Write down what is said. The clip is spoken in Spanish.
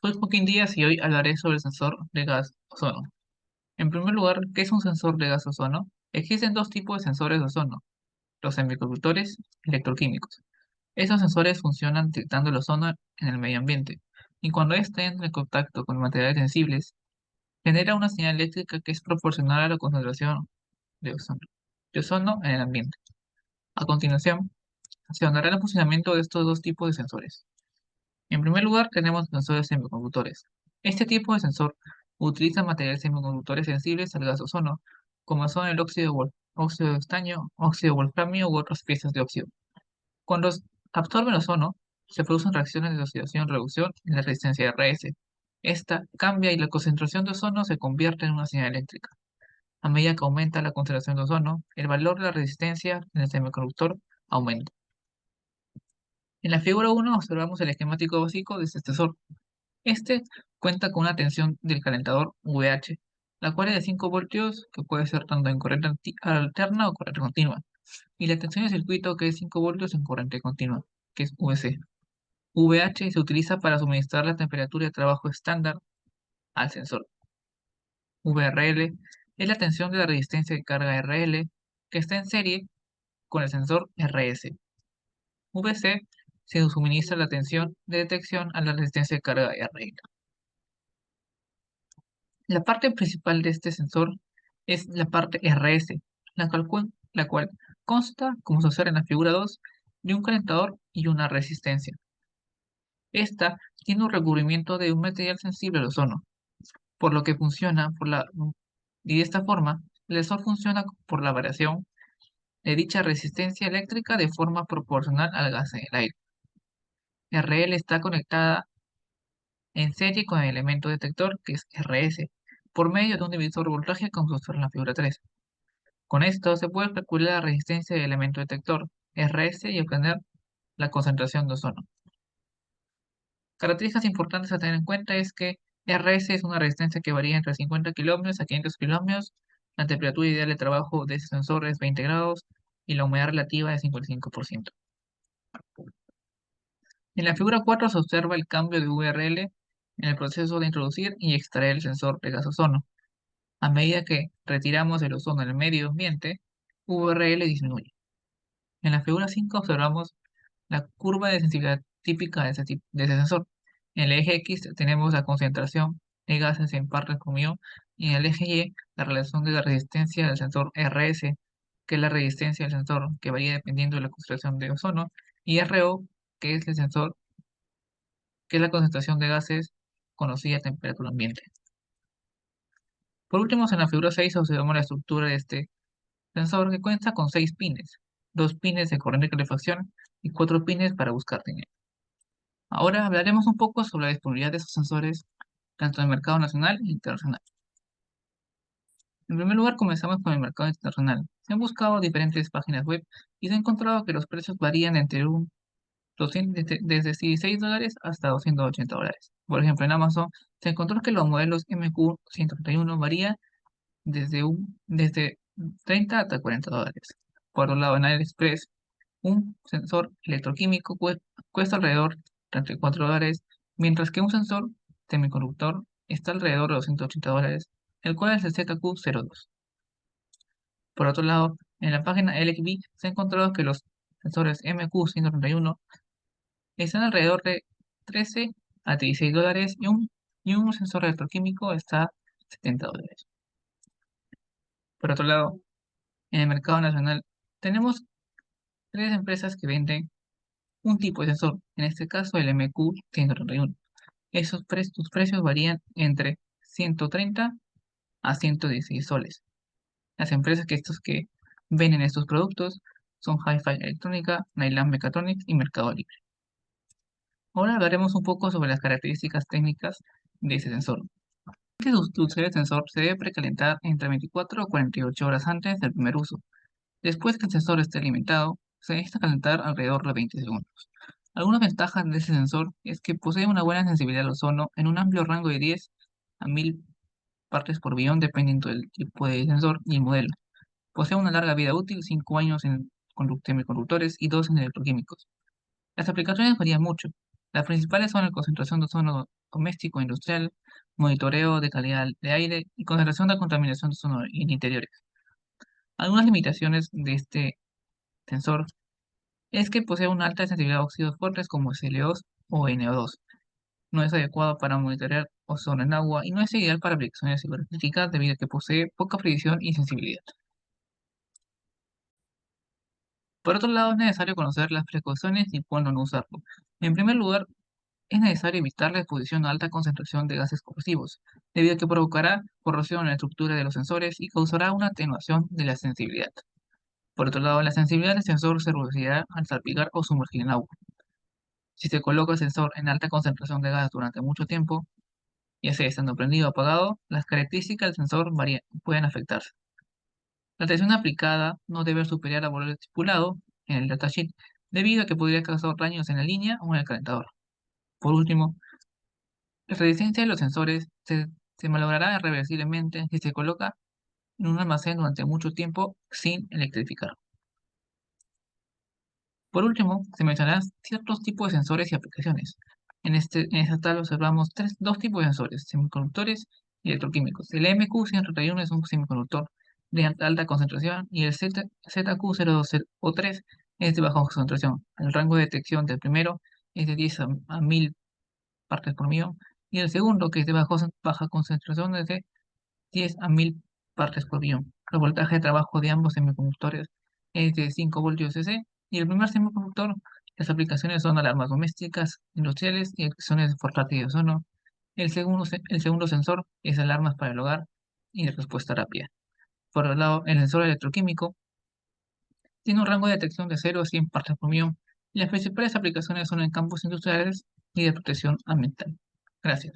Soy Joaquín Díaz y hoy hablaré sobre el sensor de gas ozono. En primer lugar, ¿qué es un sensor de gas ozono? Existen dos tipos de sensores de ozono, los semiconductores y electroquímicos. Estos sensores funcionan detectando el ozono en el medio ambiente, y cuando éste entra en contacto con materiales sensibles, genera una señal eléctrica que es proporcional a la concentración de ozono en el ambiente. A continuación, se hablará del funcionamiento de estos dos tipos de sensores. En primer lugar, tenemos sensores semiconductores. Este tipo de sensor utiliza materiales semiconductores sensibles al gas ozono, como son el óxido de estaño, óxido de wolframio u otras piezas de óxido. Cuando absorben ozono, se producen reacciones de oxidación-reducción en la resistencia RS. Esta cambia y la concentración de ozono se convierte en una señal eléctrica. A medida que aumenta la concentración de ozono, el valor de la resistencia en el semiconductor aumenta. En la figura 1 observamos el esquemático básico de este sensor. Este cuenta con una tensión del calentador VH, la cual es de 5 voltios, que puede ser tanto en corriente alterna o corriente continua, y la tensión de circuito, que es 5 voltios en corriente continua, que es VC. VH se utiliza para suministrar la temperatura de trabajo estándar al sensor. VRL es la tensión de la resistencia de carga RL, que está en serie con el sensor RS. VC se suministra la tensión de detección a la resistencia de carga RL. La parte principal de este sensor es la parte RS, la cual consta, como se observa en la figura 2, de un calentador y una resistencia. Esta tiene un recubrimiento de un material sensible al ozono, por lo que funciona y de esta forma, el sensor funciona por la variación de dicha resistencia eléctrica de forma proporcional al gas en el aire. RL está conectada en serie con el elemento detector, que es RS, por medio de un divisor de voltaje como se observa en la figura 3. Con esto se puede calcular la resistencia del elemento detector, RS, y obtener la concentración de ozono. Características importantes a tener en cuenta es que RS es una resistencia que varía entre 50 kilómetros a 500 kilómetros, la temperatura ideal de trabajo de este sensor es 20 grados y la humedad relativa es 55%. En la figura 4 se observa el cambio de VRL en el proceso de introducir y extraer el sensor de gas ozono. A medida que retiramos el ozono del medio ambiente, VRL disminuye. En la figura 5 observamos la curva de sensibilidad típica de ese sensor. En el eje X tenemos la concentración de gases en partes por millón y en el eje Y la relación de la resistencia del sensor RS, que es la resistencia del sensor que varía dependiendo de la concentración de ozono, y RO, que es el sensor, que es la concentración de gases conocida a temperatura ambiente. Por último, en la figura 6 observamos la estructura de este sensor que cuenta con 6 pines, 2 pines de corriente de calefacción y 4 pines para buscar señal. Ahora hablaremos un poco sobre la disponibilidad de esos sensores tanto en el mercado nacional e internacional. En primer lugar, comenzamos con el mercado internacional. Se han buscado diferentes páginas web y se ha encontrado que los precios varían entre un 200 desde $16 hasta $280. Por ejemplo, en Amazon se encontró que los modelos MQ131 varían desde 30 hasta $40. Por otro lado, en AliExpress, un sensor electroquímico cuesta alrededor de $34, mientras que un sensor semiconductor está alrededor de $280, el cual es el ZQ02. Por otro lado, en la página LXB se ha encontrado que los sensores MQ131 están alrededor de 13 a $16 y un sensor electroquímico está a $70. Por otro lado, en el mercado nacional tenemos tres empresas que venden un tipo de sensor, en este caso el MQ131. Sus precios varían entre 130 a 116 soles. Las empresas que venden estos productos son Hi-Fi Electrónica, Nylon Mechatronics y Mercado Libre. Ahora hablaremos un poco sobre las características técnicas de ese sensor. Que usar el sensor se debe precalentar entre 24 o 48 horas antes del primer uso. Después que el sensor esté alimentado, se necesita calentar alrededor de 20 segundos. Algunas ventajas de ese sensor es que posee una buena sensibilidad al ozono en un amplio rango de 10 a 1000 partes por billón dependiendo del tipo de sensor y el modelo. Posee una larga vida útil, 5 años en semiconductores y 2 en electroquímicos. Las aplicaciones varían mucho. Las principales son la concentración de ozono doméstico e industrial, monitoreo de calidad de aire y concentración de contaminación sonora en interiores. Algunas limitaciones de este sensor es que posee una alta sensibilidad a óxidos fuertes como SLO2 o NO2. No es adecuado para monitorear ozono en agua y no es ideal para aplicaciones cibernéticas debido a que posee poca precisión y sensibilidad. Por otro lado, es necesario conocer las precauciones y cuándo no usarlo. En primer lugar, es necesario evitar la exposición a alta concentración de gases corrosivos, debido a que provocará corrosión en la estructura de los sensores y causará una atenuación de la sensibilidad. Por otro lado, la sensibilidad del sensor se reducirá al salpicar o sumergir en agua. Si se coloca el sensor en alta concentración de gas durante mucho tiempo, ya sea estando prendido o apagado, las características del sensor pueden afectarse. La tensión aplicada no debe superar el valor estipulado en el datasheet, debido a que podría causar daños en la línea o en el calentador. Por último, la resistencia de los sensores se malogrará irreversiblemente si se coloca en un almacén durante mucho tiempo sin electrificar. Por último, se mencionarán ciertos tipos de sensores y aplicaciones. En esta tabla observamos dos tipos de sensores, semiconductores y electroquímicos. El MQ131 es un semiconductor de alta concentración y el ZQ003 es de baja concentración. El rango de detección del primero es de 10 a 1000 partes por millón y el segundo, que es de baja concentración, es de 10 a 1000 partes por billón. El voltaje de trabajo de ambos semiconductores es de 5 voltios DC y el primer semiconductor, las aplicaciones son alarmas domésticas, industriales y acciones portátiles de ozono. El segundo sensor es alarmas para el hogar y de respuesta rápida. Por otro lado, el sensor electroquímico tiene un rango de detección de 0 a 100 partes por millón y las principales aplicaciones son en campos industriales y de protección ambiental. Gracias.